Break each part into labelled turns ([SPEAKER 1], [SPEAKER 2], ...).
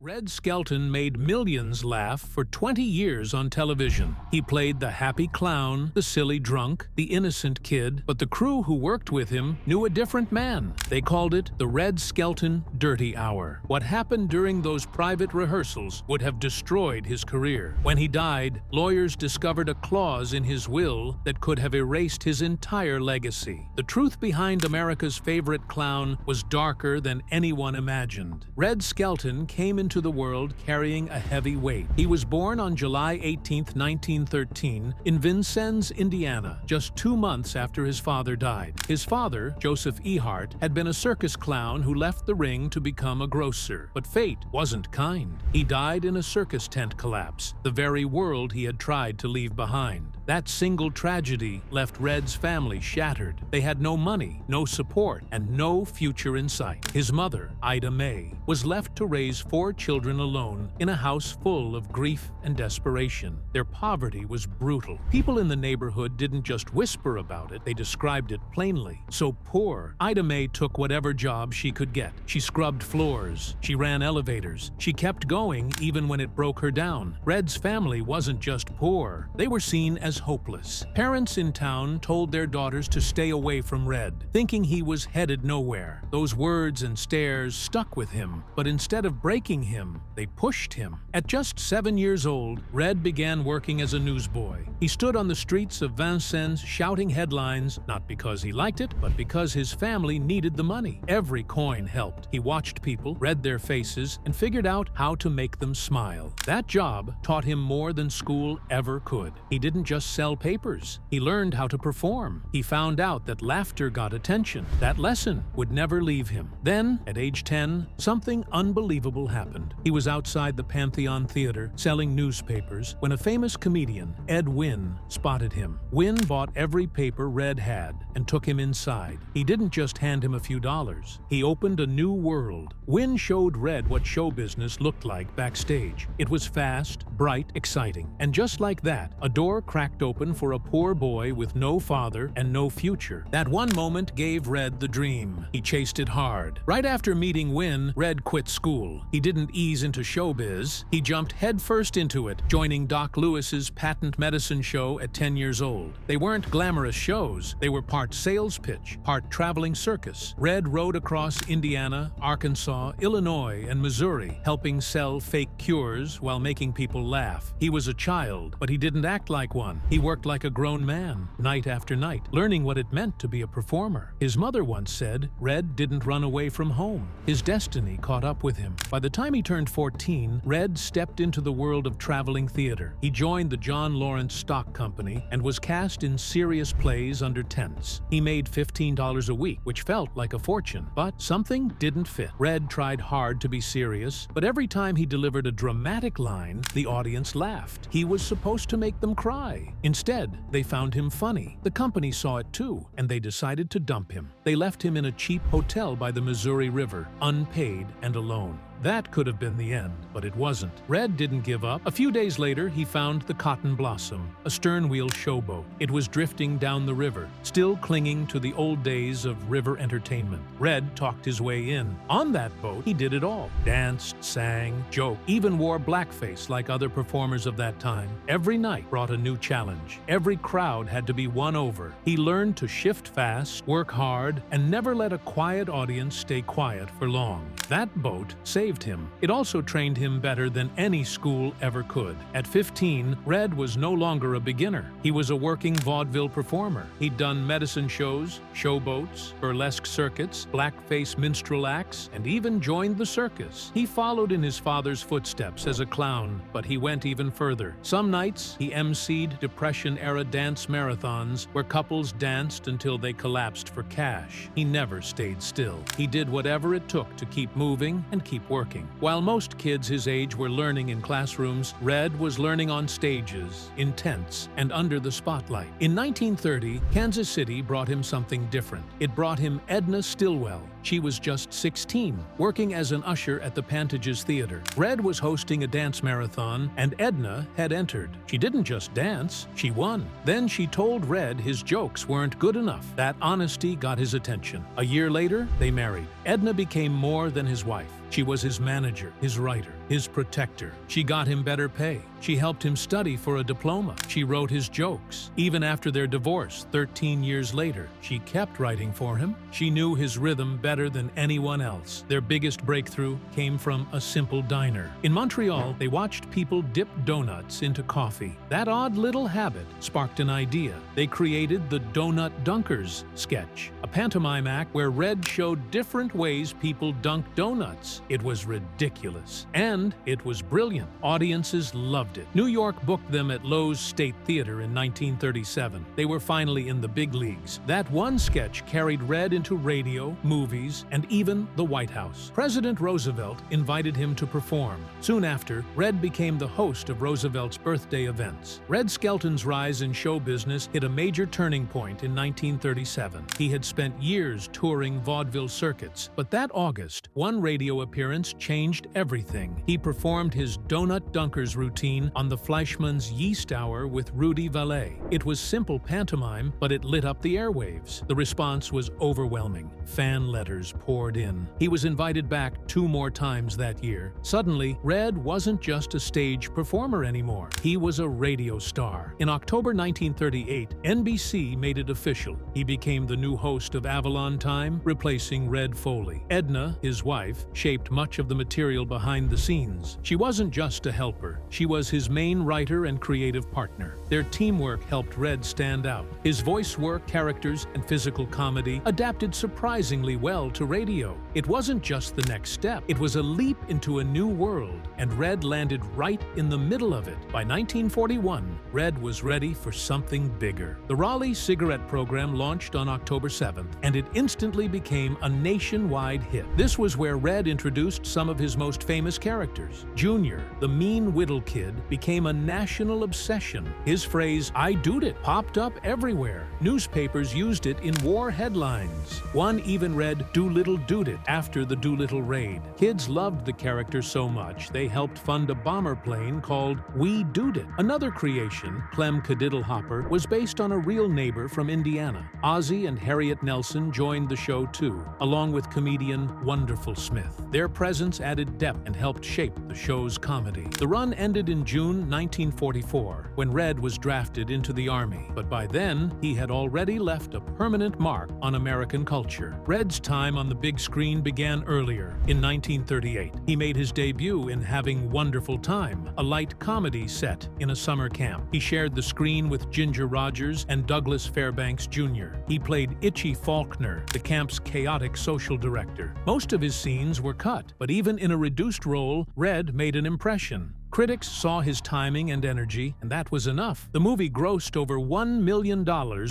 [SPEAKER 1] Red Skelton made millions laugh for 20 years on television. He played the happy clown, the silly drunk, the innocent kid, but the crew who worked with him knew a different man. They called it the Red Skelton Dirty Hour. What happened during those private rehearsals would have destroyed his career. When he died, lawyers discovered a clause in his will that could have erased his entire legacy. The truth behind America's favorite clown was darker than anyone imagined. Red Skelton came into the world carrying a heavy weight. He was born on July 18, 1913, in Vincennes, Indiana, just 2 months after his father died. His father, Joseph Ehart, had been a circus clown who left the ring to become a grocer. But fate wasn't kind. He died in a circus tent collapse, the very world he had tried to leave behind. That single tragedy left Red's family shattered. They had no money, no support, and no future in sight. His mother, Ida May, was left to raise 4 children alone in a house full of grief and desperation. Their poverty was brutal. People in the neighborhood didn't just whisper about it, they described it plainly. So poor, Ida May took whatever job she could get. She scrubbed floors, she ran elevators, she kept going even when it broke her down. Red's family wasn't just poor, they were seen as hopeless. Parents in town told their daughters to stay away from Red, thinking he was headed nowhere. Those words and stares stuck with him, but instead of breaking him, they pushed him. At just 7 years old, Red began working as a newsboy. He stood on the streets of Vincennes shouting headlines, not because he liked it, but because his family needed the money. Every coin helped. He watched people, read their faces, and figured out how to make them smile. That job taught him more than school ever could. He didn't just sell papers. He learned how to perform. He found out that laughter got attention. That lesson would never leave him. Then, at age 10, something unbelievable happened. He was outside the Pantheon Theater selling newspapers when a famous comedian, Ed Wynn, spotted him. Wynn bought every paper Red had and took him inside. He didn't just hand him a few dollars. He opened a new world. Wynn showed Red what show business looked like backstage. It was fast, bright, exciting. And just like that, a door cracked open for a poor boy with no father and no future. That one moment gave Red the dream. He chased it hard. Right after meeting Wynn, Red quit school. He didn't ease into showbiz. He jumped headfirst into it, joining Doc Lewis's patent medicine show at 10 years old. They weren't glamorous shows. They were part sales pitch, part traveling circus. Red rode across Indiana, Arkansas, Illinois, and Missouri, helping sell fake cures while making people laugh. He was a child, but he didn't act like one. He worked like a grown man, night after night, learning what it meant to be a performer. His mother once said, Red didn't run away from home. His destiny caught up with him. By the time he turned 14, Red stepped into the world of traveling theater. He joined the John Lawrence Stock Company and was cast in serious plays under tents. He made $15 a week, which felt like a fortune, but something didn't fit. Red tried hard to be serious, but every time he delivered a dramatic line, the audience laughed. He was supposed to make them cry. Instead, they found him funny. The company saw it too, and they decided to dump him. They left him in a cheap hotel by the Missouri River, unpaid and alone. That could have been the end, but it wasn't. Red didn't give up. A few days later, he found the Cotton Blossom, a stern-wheel showboat. It was drifting down the river, still clinging to the old days of river entertainment. Red talked his way in. On that boat, he did it all. Danced, sang, joked, even wore blackface like other performers of that time. Every night brought a new challenge. Every crowd had to be won over. He learned to shift fast, work hard, and never let a quiet audience stay quiet for long. That boat saved him. It also trained him better than any school ever could. At 15, Red was no longer a beginner. He was a working vaudeville performer. He'd done medicine shows, showboats, burlesque circuits, blackface minstrel acts, and even joined the circus. He followed in his father's footsteps as a clown, but he went even further. Some nights, he emceed Depression-era dance marathons where couples danced until they collapsed for cash. He never stayed still. He did whatever it took to keep moving and keep working. While most kids his age were learning in classrooms, Red was learning on stages, in tents, and under the spotlight. In 1930, Kansas City brought him something different. It brought him Edna Stillwell. She was just 16, working as an usher at the Pantages Theater. Red was hosting a dance marathon, and Edna had entered. She didn't just dance, she won. Then she told Red his jokes weren't good enough. That honesty got his attention. A year later, they married. Edna became more than his wife. She was his manager, his writer, his protector. She got him better pay. She helped him study for a diploma. She wrote his jokes. Even after their divorce, 13 years later, she kept writing for him. She knew his rhythm better than anyone else. Their biggest breakthrough came from a simple diner. In Montreal, they watched people dip donuts into coffee. That odd little habit sparked an idea. They created the Donut Dunkers sketch, a pantomime act where Red showed different ways people dunk donuts. It was ridiculous, and it was brilliant. Audiences loved it. New York booked them at Loew's State Theater in 1937. They were finally in the big leagues. That one sketch carried Red into radio, movies, and even the White House. President Roosevelt invited him to perform. Soon after, Red became the host of Roosevelt's birthday events. Red Skelton's rise in show business hit a major turning point in 1937. He had spent years touring vaudeville circuits, but that August, one radio appearance changed everything. He performed his Donut Dunkers routine on the Fleischmann's Yeast Hour with Rudy Vallee. It was simple pantomime, but it lit up the airwaves. The response was overwhelming. Fan letters poured in. He was invited back 2 more times that year. Suddenly, Red wasn't just a stage performer anymore. He was a radio star. In October 1938, NBC made it official. He became the new host of Avalon Time, replacing Red Foley. Edna, his wife, shaped much of the material behind the scenes. She wasn't just a helper. She was his main writer and creative partner. Their teamwork helped Red stand out. His voice work, characters, and physical comedy adapted surprisingly well to radio. It wasn't just the next step. It was a leap into a new world, and Red landed right in the middle of it. By 1941, Red was ready for something bigger. The Raleigh cigarette program launched on October 7th, and it instantly became a nationwide hit. This was where Red introduced some of his most famous characters. Junior, the mean Whittle Kid, became a national obsession. His phrase, "I doed it," popped up everywhere. Newspapers used it in war headlines. One even read Doolittle Doed It after the Doolittle raid. Kids loved the character so much they helped fund a bomber plane called We Doed It. Another creation, Clem Cadiddlehopper, was based on a real neighbor from Indiana. Ozzie and Harriet Nelson joined the show too, along with comedian Wonderful Smith. Their presence added depth and helped shape the show's comedy. The run ended in June 1944, when Red was drafted into the Army, but by then, he had already left a permanent mark on American culture. Red's time on the big screen began earlier, in 1938. He made his debut in Having Wonderful Time, a light comedy set in a summer camp. He shared the screen with Ginger Rogers and Douglas Fairbanks Jr. He played Itchy Faulkner, the camp's chaotic social director. Most of his scenes were cut, but even in a reduced role, Red made an impression. Critics saw his timing and energy, and that was enough. The movie grossed over $1 million,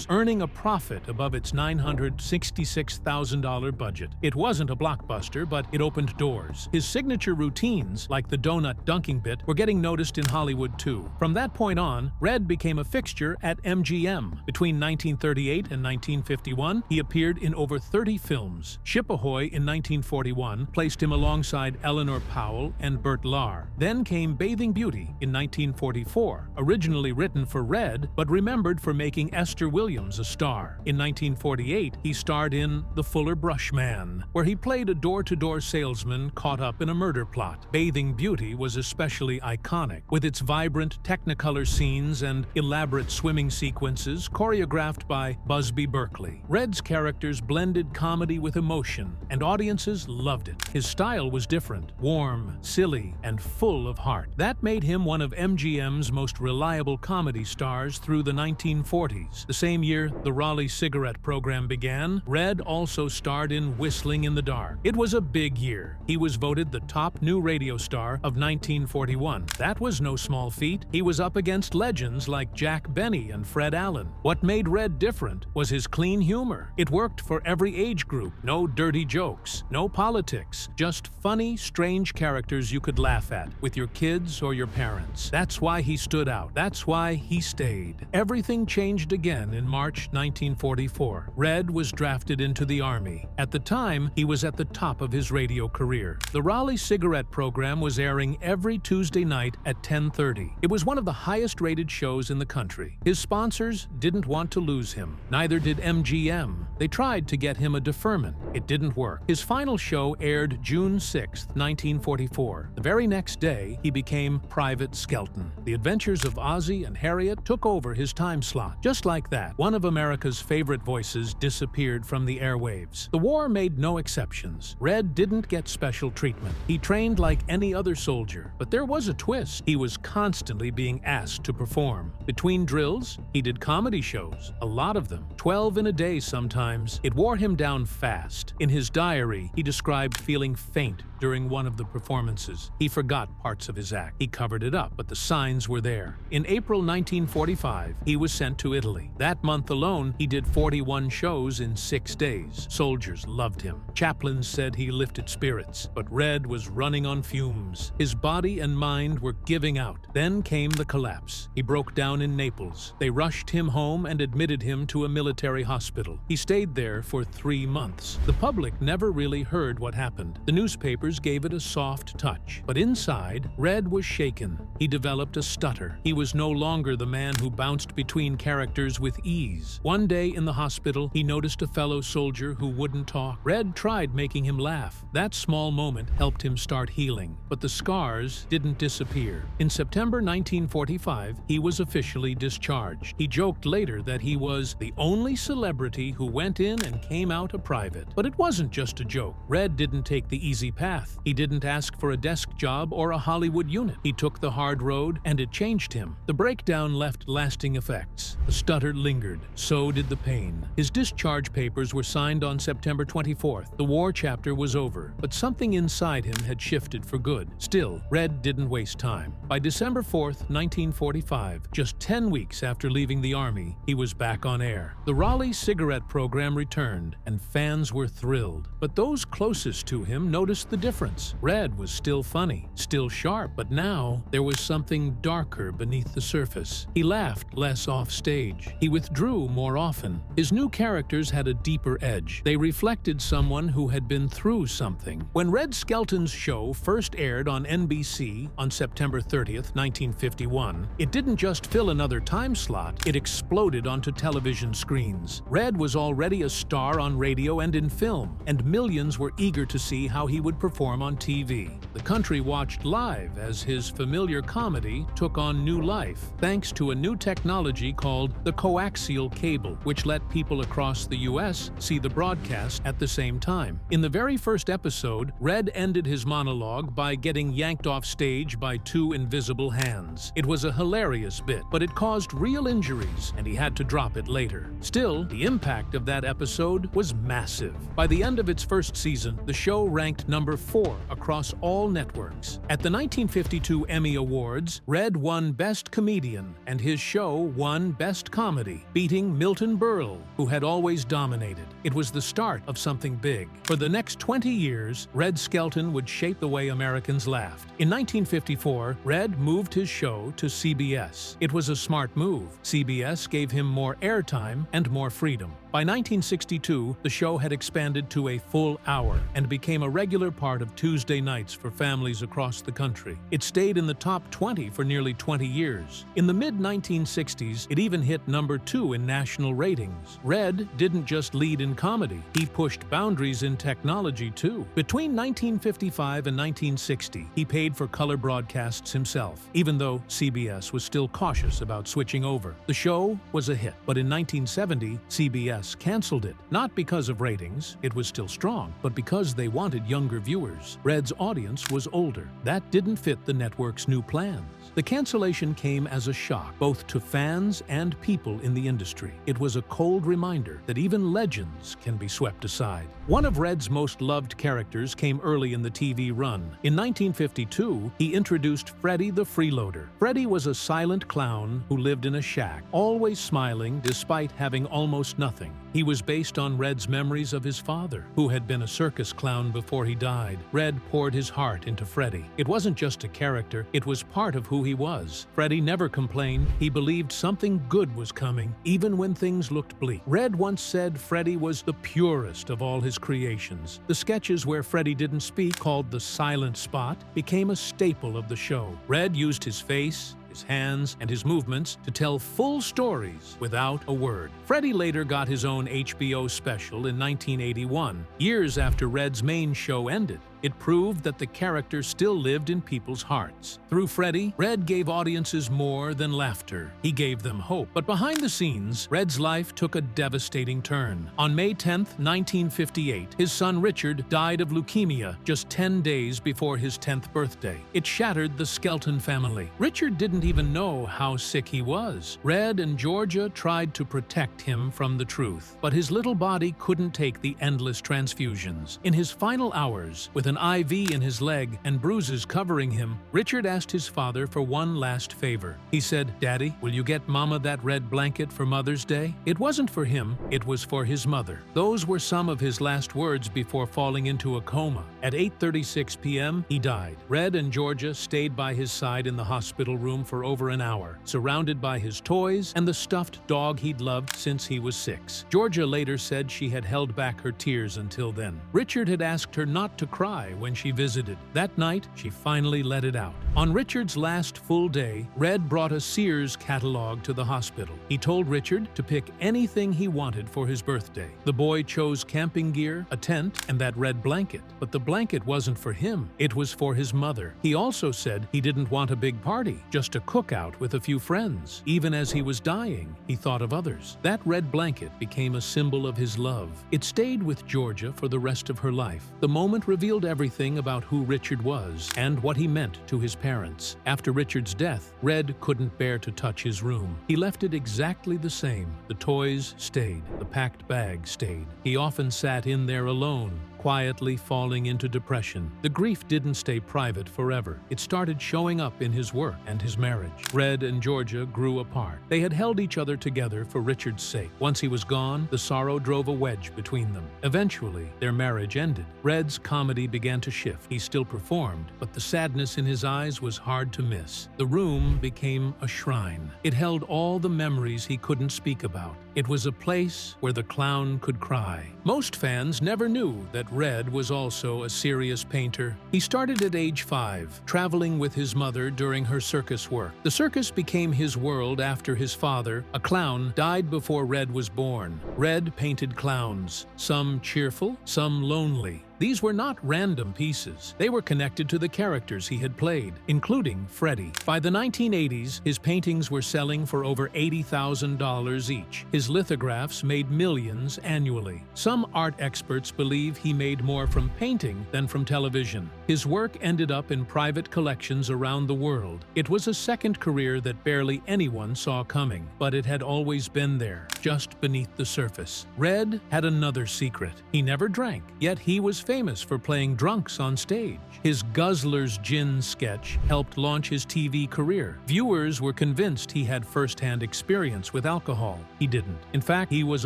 [SPEAKER 1] earning a profit above its $966,000 budget. It wasn't a blockbuster, but it opened doors. His signature routines, like the donut dunking bit, were getting noticed in Hollywood too. From that point on, Red became a fixture at MGM. Between 1938 and 1951, he appeared in over 30 films. Ship Ahoy in 1941 placed him alongside Eleanor Powell and Bert Lahr. Then came Bathing Beauty in 1944, originally written for Red, but remembered for making Esther Williams a star. In 1948, he starred in The Fuller Brush Man, where he played a door-to-door salesman caught up in a murder plot. Bathing Beauty was especially iconic, with its vibrant Technicolor scenes and elaborate swimming sequences choreographed by Busby Berkeley. Red's characters blended comedy with emotion, and audiences loved it. His style was different, warm, silly, and full of heart. That made him one of MGM's most reliable comedy stars through the 1940s. The same year the Raleigh cigarette program began, Red also starred in Whistling in the Dark. It was a big year. He was voted the top new radio star of 1941. That was no small feat. He was up against legends like Jack Benny and Fred Allen. What made Red different was his clean humor. It worked for every age group. No dirty jokes, no politics, just funny, strange characters you could laugh at with your kids kids or your parents. That's why he stood out. That's why he stayed. Everything changed again in March 1944. Red was drafted into the Army. At the time, he was at the top of his radio career. The Raleigh cigarette program was airing every Tuesday night at 10:30. It was one of the highest-rated shows in the country. His sponsors didn't want to lose him. Neither did MGM. They tried to get him a deferment. It didn't work. His final show aired June 6, 1944. The very next day, he became Private Skelton. The adventures of Ozzie and Harriet took over his time slot. Just like that, one of America's favorite voices disappeared from the airwaves. The war made no exceptions. Red didn't get special treatment. He trained like any other soldier. But there was a twist. He was constantly being asked to perform. Between drills, he did comedy shows. A lot of them. 12 in a day sometimes. It wore him down fast. In his diary, he described feeling faint during one of the performances. He forgot parts of his act. He covered it up, but the signs were there. In April 1945, he was sent to Italy. That month alone, he did 41 shows in 6 days. Soldiers loved him. Chaplains said he lifted spirits, but Red was running on fumes. His body and mind were giving out. Then came the collapse. He broke down in Naples. They rushed him home and admitted him to a military hospital. He stayed there for 3 months. The public never really heard what happened. The newspapers gave it a soft touch. But inside, Red was shaken. He developed a stutter. He was no longer the man who bounced between characters with ease. One day in the hospital, he noticed a fellow soldier who wouldn't talk. Red tried making him laugh. That small moment helped him start healing. But the scars didn't disappear. In September 1945, he was officially discharged. He joked later that he was the only celebrity who went in and came out a private. But it wasn't just a joke. Red didn't take the easy path. He didn't ask for a desk job or a Hollywood unit. He took the hard road, and it changed him. The breakdown left lasting effects. The stutter lingered. So did the pain. His discharge papers were signed on September 24th. The war chapter was over, but something inside him had shifted for good. Still, Red didn't waste time. By December 4th, 1945, just 10 weeks after leaving the Army, he was back on air. The Raleigh cigarette program returned, and fans were thrilled. But those closest to him noticed the difference. Red was still funny, still sharp, but now there was something darker beneath the surface. He laughed less off stage. He withdrew more often. His new characters had a deeper edge. They reflected someone who had been through something. When Red Skelton's show first aired on NBC on September 30th, 1951, it didn't just fill another time slot, it exploded onto television screens. Red was already a star on radio and in film, and millions were eager to see how he would perform on TV. The country watched live as his familiar comedy took on new life, thanks to a new technology called the coaxial cable, which let people across the U.S. see the broadcast at the same time. In the very first episode, Red ended his monologue by getting yanked off stage by 2 invisible hands. It was a hilarious bit, but it caused real injuries, and he had to drop it later. Still, the impact of that episode was massive. By the end of its first season, the show ranked number 4 across all networks. At the 1952 Emmy Awards, Red won Best Comedian, and his show won Best Comedy, beating Milton Berle, who had always dominated. It was the start of something big. For the next 20 years, Red Skelton would shape the way Americans laughed. In 1954, Red moved his show to CBS. It was a smart move. CBS gave him more airtime and more freedom. By 1962, the show had expanded to a full hour and became a regular part of Tuesday nights for families across the country. It stayed in the top 20 for nearly 20 years. In the mid-1960s, it even hit number 2 in national ratings. Red didn't just lead in comedy, he pushed boundaries in technology too. Between 1955 and 1960, he paid for color broadcasts himself, even though CBS was still cautious about switching over. The show was a hit, but in 1970, CBS canceled it. Not because of ratings, it was still strong, but because they wanted younger viewers. Red's audience was older. That didn't fit the network's new plans. The cancellation came as a shock, both to fans and people in the industry. It was a cold reminder that even legends can be swept aside. One of Red's most loved characters came early in the TV run. In 1952, he introduced Freddy the Freeloader. Freddy was a silent clown who lived in a shack, always smiling despite having almost nothing. terrifying. He was based on Red's memories of his father, who had been a circus clown before he died. Red poured his heart into Freddy. It wasn't just a character, it was part of who he was. Freddy never complained. He believed something good was coming, even when things looked bleak. Red once said Freddy was the purest of all his creations. The sketches where Freddy didn't speak, called the silent spot, became a staple of the show. Red used his face, his hands, and his movements to tell full stories without a word. Freddy later got his own HBO special in 1981, years after Red's main show ended. It proved that the character still lived in people's hearts. Through Freddy, Red gave audiences more than laughter. He gave them hope. But behind the scenes, Red's life took a devastating turn. On May 10, 1958, his son Richard died of leukemia just 10 days before his 10th birthday. It shattered the Skelton family. Richard didn't even know how sick he was. Red and Georgia tried to protect him from the truth, but his little body couldn't take the endless transfusions. In his final hours, with an IV in his leg and bruises covering him, Richard asked his father for one last favor. He said, "Daddy, will you get Mama that red blanket for Mother's Day?" It wasn't for him, it was for his mother. Those were some of his last words before falling into a coma. At 8:36 p.m., he died. Red and Georgia stayed by his side in the hospital room for over an hour, surrounded by his toys and the stuffed dog he'd loved since he was 6. Georgia later said she had held back her tears until then. Richard had asked her not to cry when she visited. That night, she finally let it out. On Richard's last full day, Red brought a Sears catalog to the hospital. He told Richard to pick anything he wanted for his birthday. The boy chose camping gear, a tent, and that red blanket. But the blanket wasn't for him. It was for his mother. He also said he didn't want a big party, just a cookout with a few friends. Even as he was dying, he thought of others. That red blanket became a symbol of his love. It stayed with Georgia for the rest of her life. The moment revealed everything about who Richard was and what he meant to his parents. After Richard's death, Red couldn't bear to touch his room. He left it exactly the same. The toys stayed. The packed bag stayed. He often sat in there alone, quietly falling into depression. The grief didn't stay private forever. It started showing up in his work and his marriage. Red and Georgia grew apart. They had held each other together for Richard's sake. Once he was gone, the sorrow drove a wedge between them. Eventually, their marriage ended. Red's comedy began to shift. He still performed, but the sadness in his eyes was hard to miss. The room became a shrine. It held all the memories he couldn't speak about. It was a place where the clown could cry. Most fans never knew that Red was also a serious painter. He started at age 5, traveling with his mother during her circus work. The circus became his world after his father, a clown, died before Red was born. Red painted clowns, some cheerful, some lonely. These were not random pieces. They were connected to the characters he had played, including Freddy. By the 1980s, his paintings were selling for over $80,000 each. His lithographs made millions annually. Some art experts believe he made more from painting than from television. His work ended up in private collections around the world. It was a second career that barely anyone saw coming, but it had always been there, just beneath the surface. Red had another secret. He never drank, yet he was famous for playing drunks on stage. His Guzzler's Gin sketch helped launch his TV career. Viewers were convinced he had first-hand experience with alcohol. He didn't. In fact, he was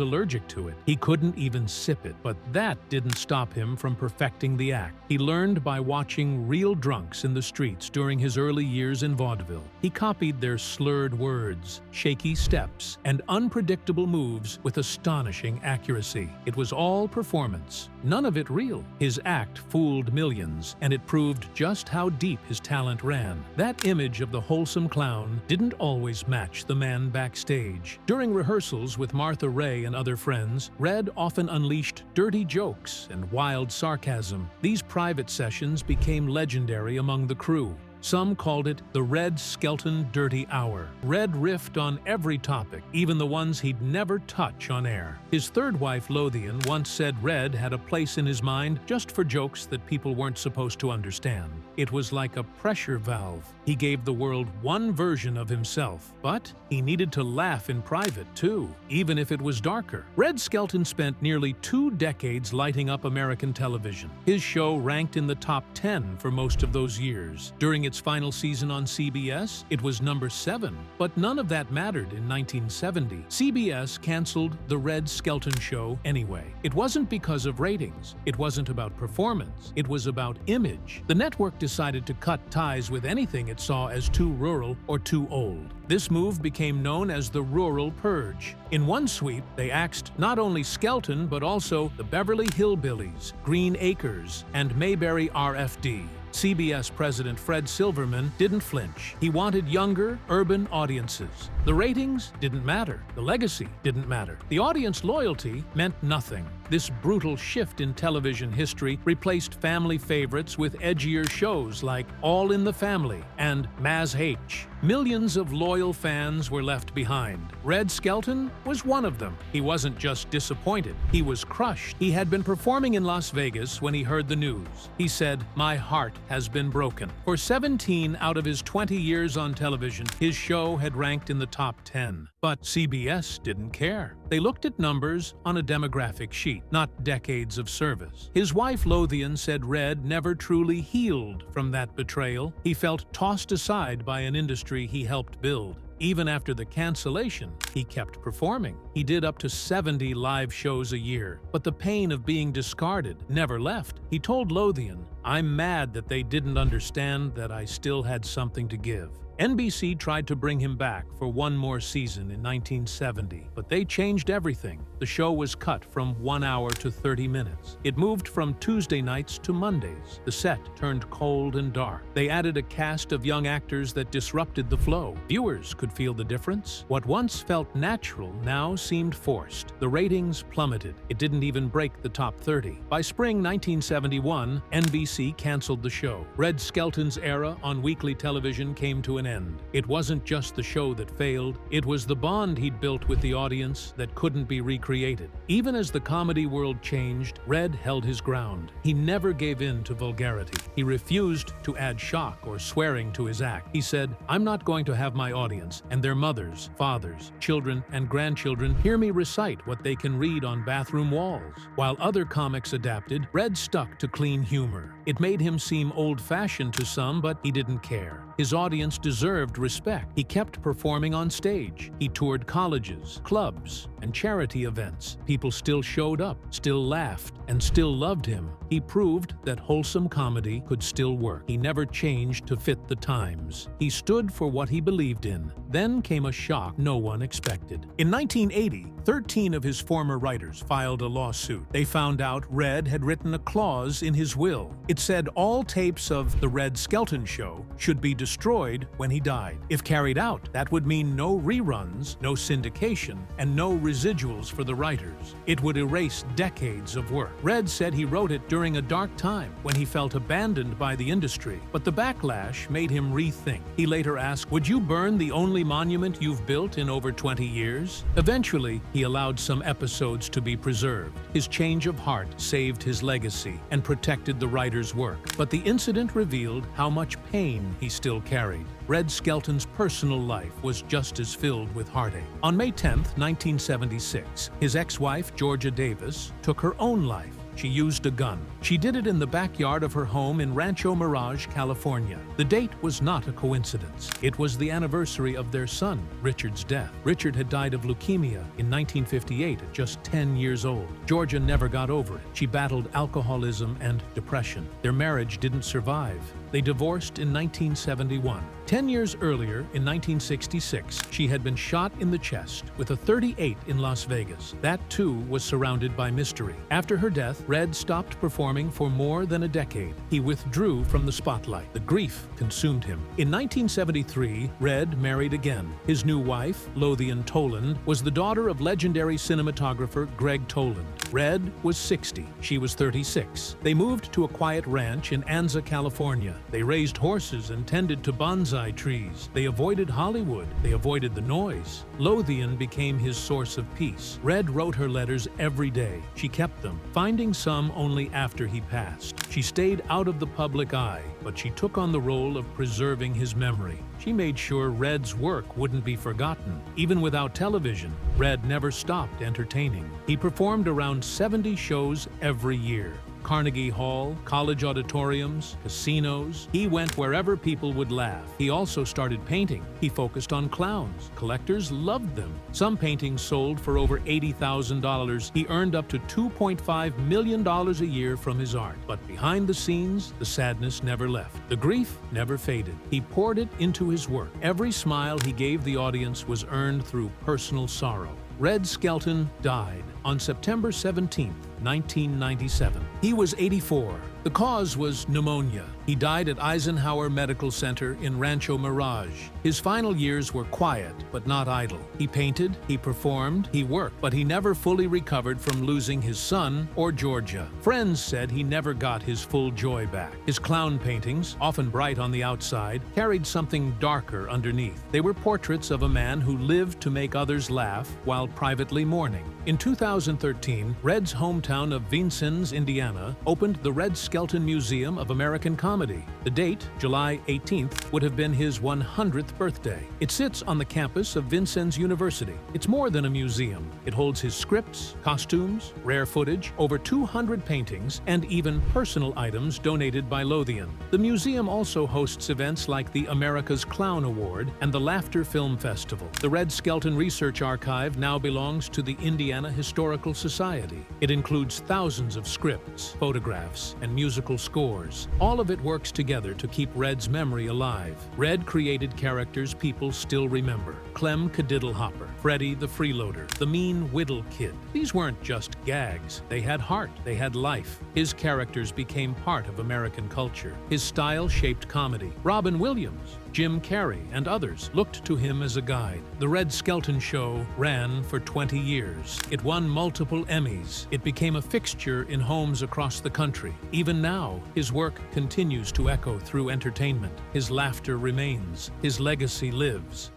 [SPEAKER 1] allergic to it. He couldn't even sip it, but that didn't stop him from perfecting the act. He learned by watching real drunks in the streets during his early years in vaudeville. He copied their slurred words, shaky steps, and unpredictable moves with astonishing accuracy. It was all performance, none of it real. His act fooled millions, and it proved just how deep his talent ran. That image of the wholesome clown didn't always match the man backstage. During rehearsals with Martha Ray and other friends, Red often unleashed dirty jokes and wild sarcasm. These private sessions became legendary among the crew. Some called it the Red Skelton Dirty Hour. Red riffed on every topic, even the ones he'd never touch on air. His third wife, Lothian, once said Red had a place in his mind just for jokes that people weren't supposed to understand. It was like a pressure valve. He gave the world one version of himself, but he needed to laugh in private too, even if it was darker. Red Skelton spent nearly 2 decades lighting up American television. His show ranked in the top 10 for most of those years. During its its final season on CBS, it was number 7. But none of that mattered in 1970. CBS canceled The Red Skelton Show anyway. It wasn't because of ratings. It wasn't about performance. It was about image. The network decided to cut ties with anything it saw as too rural or too old. This move became known as the Rural Purge. In one sweep, they axed not only Skelton but also the Beverly Hillbillies, Green Acres, and Mayberry RFD. CBS President Fred Silverman didn't flinch. He wanted younger, urban audiences. The ratings didn't matter. The legacy didn't matter. The audience loyalty meant nothing. This brutal shift in television history replaced family favorites with edgier shows like All in the Family and Maz H. Millions of loyal fans were left behind. Red Skelton was one of them. He wasn't just disappointed. He was crushed. He had been performing in Las Vegas when he heard the news. He said, "My heart has been broken." For 17 out of his 20 years on television, his show had ranked in the top 10. But CBS didn't care. They looked at numbers on a demographic sheet, not decades of service. His wife Lothian said Red never truly healed from that betrayal. He felt tossed aside by an industry he helped build. Even after the cancellation, he kept performing. He did up to 70 live shows a year, but the pain of being discarded never left. He told Lothian, "I'm mad that they didn't understand that I still had something to give." NBC tried to bring him back for one more season in 1970, but they changed everything. The show was cut from 1 hour to 30 minutes. It moved from Tuesday nights to Mondays. The set turned cold and dark. They added a cast of young actors that disrupted the flow. Viewers could feel the difference. What once felt natural now seemed forced. The ratings plummeted. It didn't even break the top 30. By spring 1971, NBC canceled the show. Red Skelton's era on weekly television came to an end. It wasn't just the show that failed, it was the bond he'd built with the audience that couldn't be recreated. Even as the comedy world changed, Red held his ground. He never gave in to vulgarity. He refused to add shock or swearing to his act. He said, "I'm not going to have my audience and their mothers, fathers, children, and grandchildren hear me recite what they can read on bathroom walls." While other comics adapted, Red stuck to clean humor. It made him seem old-fashioned to some, but he didn't care. His audience deserved respect. He kept performing on stage. He toured colleges, clubs, and charity events. People still showed up, still laughed, and still loved him. He proved that wholesome comedy could still work. He never changed to fit the times. He stood for what he believed in. Then came a shock no one expected. In 1980, 13 of his former writers filed a lawsuit. They found out Red had written a clause in his will. It said all tapes of The Red Skelton Show should be destroyed when he died. If carried out, that would mean no reruns, no syndication, and no residuals for the writers. It would erase decades of work. Red said he wrote it during a dark time when he felt abandoned by the industry, but the backlash made him rethink. He later asked, "Would you burn the only monument you've built in over 20 years? Eventually, he allowed some episodes to be preserved. His change of heart saved his legacy and protected the writer's work. But the incident revealed how much pain he still carried. Red Skelton's personal life was just as filled with heartache. On May 10, 1976, his ex-wife, Georgia Davis, took her own life. She used a gun. She did it in the backyard of her home in Rancho Mirage, California. The date was not a coincidence. It was the anniversary of their son, Richard's death. Richard had died of leukemia in 1958 at just 10 years old. Georgia never got over it. She battled alcoholism and depression. Their marriage didn't survive. They divorced in 1971. 10 years earlier, in 1966, she had been shot in the chest with a .38 in Las Vegas. That, too, was surrounded by mystery. After her death, Red stopped performing for more than a decade. He withdrew from the spotlight. The grief consumed him. In 1973, Red married again. His new wife, Lothian Toland, was the daughter of legendary cinematographer Greg Toland. Red was 60. She was 36. They moved to a quiet ranch in Anza, California. They raised horses and tended to bonsai trees. They avoided Hollywood. They avoided the noise. Lothian became his source of peace. Red wrote her letters every day. She kept them, finding some only after he passed. She stayed out of the public eye, but she took on the role of preserving his memory. She made sure Red's work wouldn't be forgotten. Even without television, Red never stopped entertaining. He performed around 70 shows every year. Carnegie Hall, college auditoriums, casinos. He went wherever people would laugh. He also started painting. He focused on clowns. Collectors loved them. Some paintings sold for over $80,000. He earned up to $2.5 million a year from his art. But behind the scenes, the sadness never left. The grief never faded. He poured it into his work. Every smile he gave the audience was earned through personal sorrow. Red Skelton died on September 17, 1997. He was 84. The cause was pneumonia. He died at Eisenhower Medical Center in Rancho Mirage. His final years were quiet, but not idle. He painted, he performed, he worked, but he never fully recovered from losing his son or Georgia. Friends said he never got his full joy back. His clown paintings, often bright on the outside, carried something darker underneath. They were portraits of a man who lived to make others laugh while privately mourning. In 2013, Red's hometown of Vincennes, Indiana, opened the Red Skelton Museum of American Comedy. The date, July 18th, would have been his 100th birthday. It sits on the campus of Vincennes University. It's more than a museum. It holds his scripts, costumes, rare footage, over 200 paintings, and even personal items donated by Lothian. The museum also hosts events like the America's Clown Award and the Laughter Film Festival. The Red Skelton Research Archive now belongs to the Indiana Historical Society. It includes thousands of scripts, photographs, and musical scores. All of it works together to keep Red's memory alive. Red created characters people still remember. Clem Cadiddlehopper, Freddy the Freeloader, the mean Whittle Kid. These weren't just gags. They had heart. They had life. His characters became part of American culture. His style shaped comedy. Robin Williams, Jim Carrey, and others looked to him as a guide. The Red Skelton Show ran for 20 years. It won multiple Emmys. It became a fixture in homes across the country. Even now, his work continues to echo through entertainment. His laughter remains. His legacy lives.